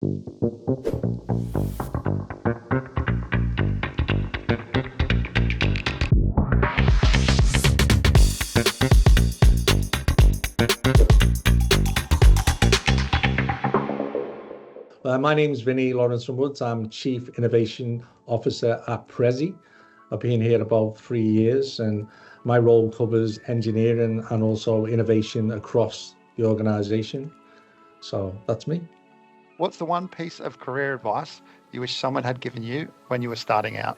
My name's Vinny, Lawrenson-Woods. I'm Chief Innovation Officer at Prezzee. I've been here about 3 years, and my role covers engineering and also innovation across the organization. So that's me. What's the one piece of career advice you wish someone had given you when you were starting out?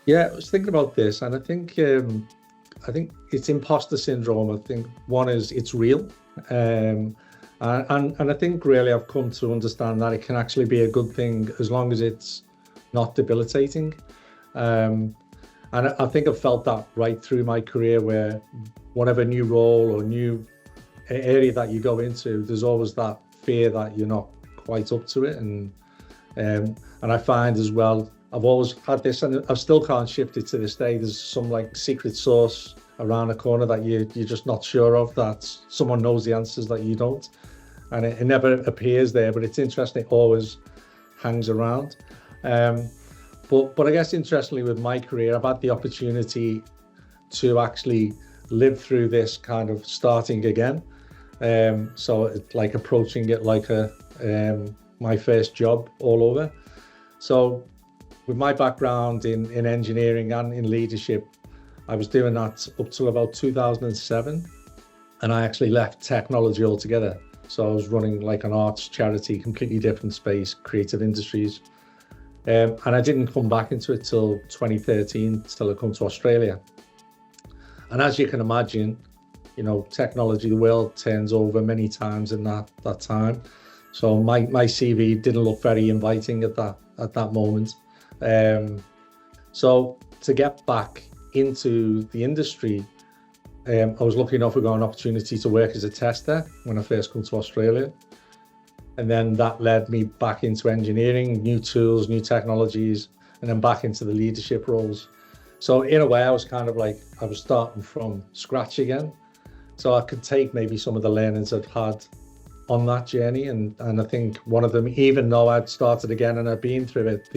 Yeah, I was thinking about this, and I think it's imposter syndrome. I think one is it's real, and I think really I've come to understand that it can actually be a good thing as long as it's not debilitating. And I think I've felt that right through my career, where whatever new role or new area that you go into, there's always that fear that you're not quite up to it. And I find as well, I've always had this, and I still can't shift it to this day. There's some like secret sauce around the corner that you're just not sure of, that someone knows the answers that you don't. And it never appears there, but it's interesting, it always hangs around. But I guess interestingly with my career, I've had the opportunity to actually live through this kind of starting again. So it's like approaching it like my first job all over. So with my background in engineering and in leadership, I was doing that up till about 2007. And I actually left technology altogether. So I was running like an arts charity, completely different space, creative industries. And I didn't come back into it till 2013, till I come to Australia. And as you can imagine, technology, the world turns over many times in that time. So my CV didn't look very inviting at that moment. So to get back into the industry, I was lucky enough to got an opportunity to work as a tester when I first come to Australia. And then that led me back into engineering, new tools, new technologies, and then back into the leadership roles. So in a way, I was kind of like, I was starting from scratch again. So I could take maybe some of the learnings I'd had on that journey. And I think one of them, even though I'd started again and I'd been through it,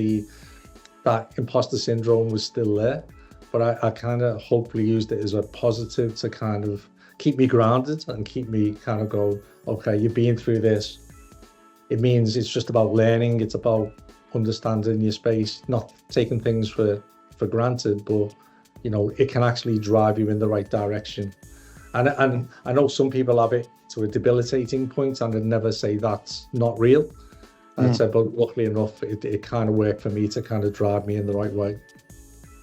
that imposter syndrome was still there. But I kind of hopefully used it as a positive to kind of keep me grounded and keep me kind of go, okay, you've been through this. It means it's just about learning. It's about understanding your space, not taking things for granted, but it can actually drive you in the right direction. And I know some people have it to a debilitating point, and I'd never say that's not real. I'd say, but luckily enough, it kind of worked for me to kind of drive me in the right way.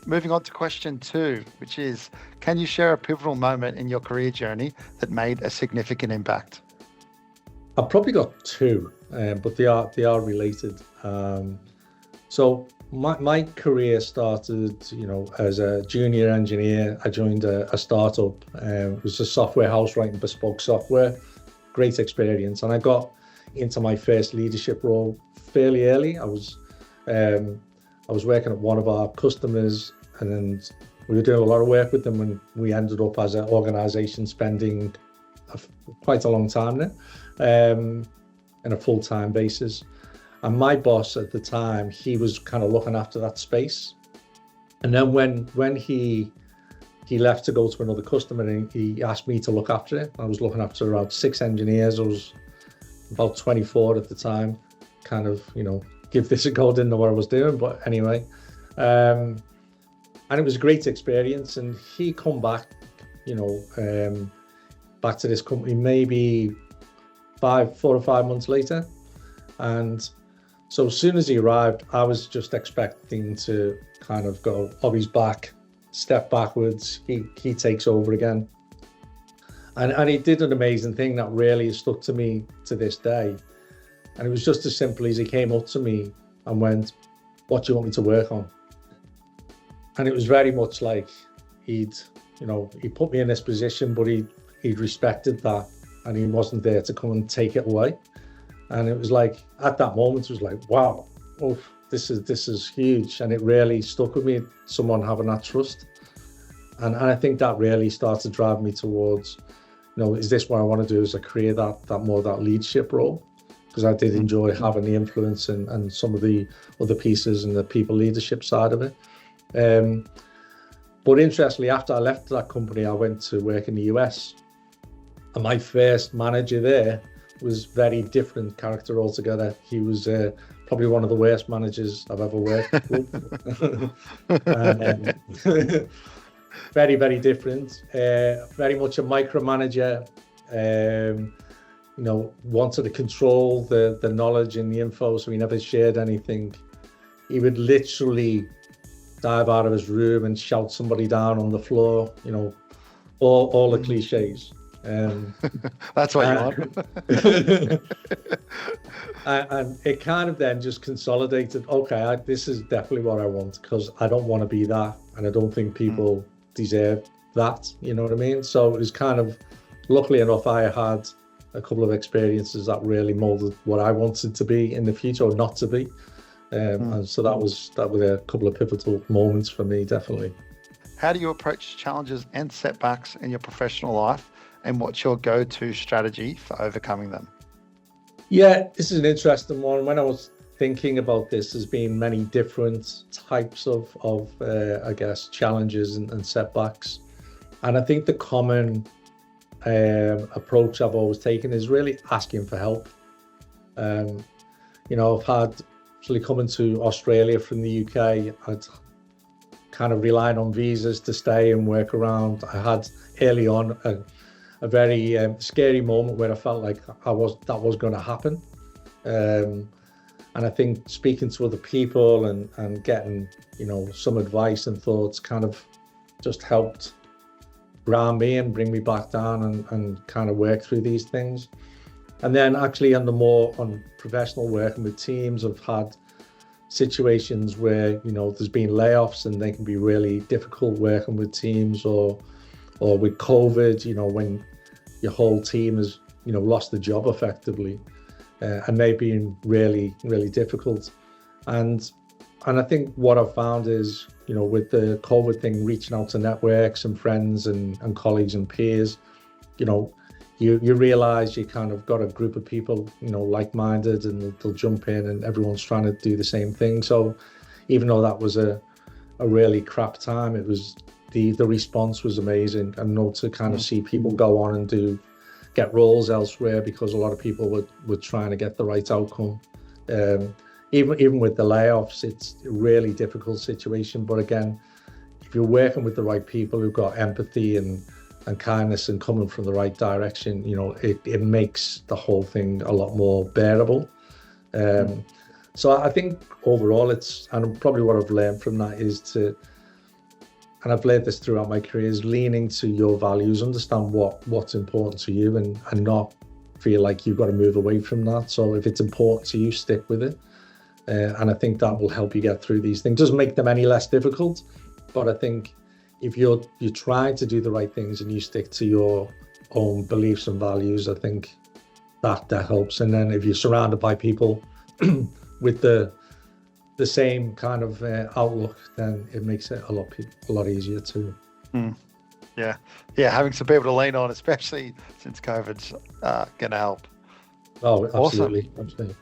Moving on to question 2, which is, can you share a pivotal moment in your career journey that made a significant impact? I've probably got 2, but they are related. So my career started, as a junior engineer. I joined a startup. It was a software house writing bespoke software. Great experience, and I got into my first leadership role fairly early. I was working at one of our customers, and we were doing a lot of work with them, and we ended up as an organization spending quite a long time there, in a full-time basis. And my boss at the time, he was kind of looking after that space. And then when he left to go to another customer, and he asked me to look after it. I was looking after around 6 engineers. I was about 24 at the time, kind of, give this a go, didn't know what I was doing, but anyway. And it was a great experience. And he come back, back to this company maybe 4 or 5 months later. And so as soon as he arrived, I was just expecting to kind of go, oh, he's back, step backwards, he takes over again. And he did an amazing thing that really stuck to me to this day. And it was just as simple as he came up to me and went, what do you want me to work on? And it was very much like he put me in this position, but he'd respected that, and he wasn't there to come and take it away. And it was like, at that moment, it was like, wow, oh, this is huge. And it really stuck with me, someone having that trust. And I think that really started driving me towards, is this what I want to do as a career, that more that leadership role? because I did enjoy having the influence and some of the other pieces and the people leadership side of it. But interestingly, after I left that company, I went to work in the US, and my first manager there was very different character altogether. He was probably one of the worst managers I've ever worked with. And, very, very different. Very much a micromanager. Wanted to control the knowledge and the info, so he never shared anything. He would literally dive out of his room and shout somebody down on the floor. All the cliches. That's what you want. And it kind of then just consolidated. Okay, this is definitely what I want, because I don't want to be that, and I don't think people deserve that. You know what I mean? So it was kind of, luckily enough, I had a couple of experiences that really molded what I wanted to be in the future, or not to be. And so that was a couple of pivotal moments for me, definitely. How do you approach challenges and setbacks in your professional life, and what's your go-to strategy for overcoming them? Yeah, this is an interesting one. When I was thinking about this, there's been many different types of I guess, challenges and setbacks. And I think the common approach I've always taken is really asking for help. I've had, actually coming to Australia from the UK, I'd kind of relied on visas to stay and work around. I had early on a very scary moment where I felt like that was going to happen. And I think speaking to other people and getting, some advice and thoughts kind of just helped ground me and bring me back down and kind of work through these things. And then actually on professional working with teams, I've had situations where, there's been layoffs, and they can be really difficult working with teams, or with COVID, when your whole team has, lost the job effectively. And they've been really, really difficult. And I think what I've found is, with the COVID thing, reaching out to networks and friends and colleagues and peers, you realize you kind of got a group of people, like-minded, and they'll jump in, and everyone's trying to do the same thing. So even though that was a really crap time, it was the response was amazing. And to kind of see people go on and get roles elsewhere, because a lot of people were trying to get the right outcome. Even with the layoffs, it's a really difficult situation. But again, if you're working with the right people who've got empathy and kindness and coming from the right direction, it makes the whole thing a lot more bearable. So I think overall and probably what I've learned from that is and I've learned this throughout my career, is leaning to your values, understand what's important to you, and not feel like you've got to move away from that. So if it's important to you, stick with it. And I think that will help you get through these things. Doesn't make them any less difficult, but I think if you're trying to do the right things and you stick to your own beliefs and values, I think that helps. And then if you're surrounded by people with the same kind of outlook, then it makes it a lot easier too. Yeah, having some people to lean on, especially since COVID's going to help. Oh, absolutely. Awesome.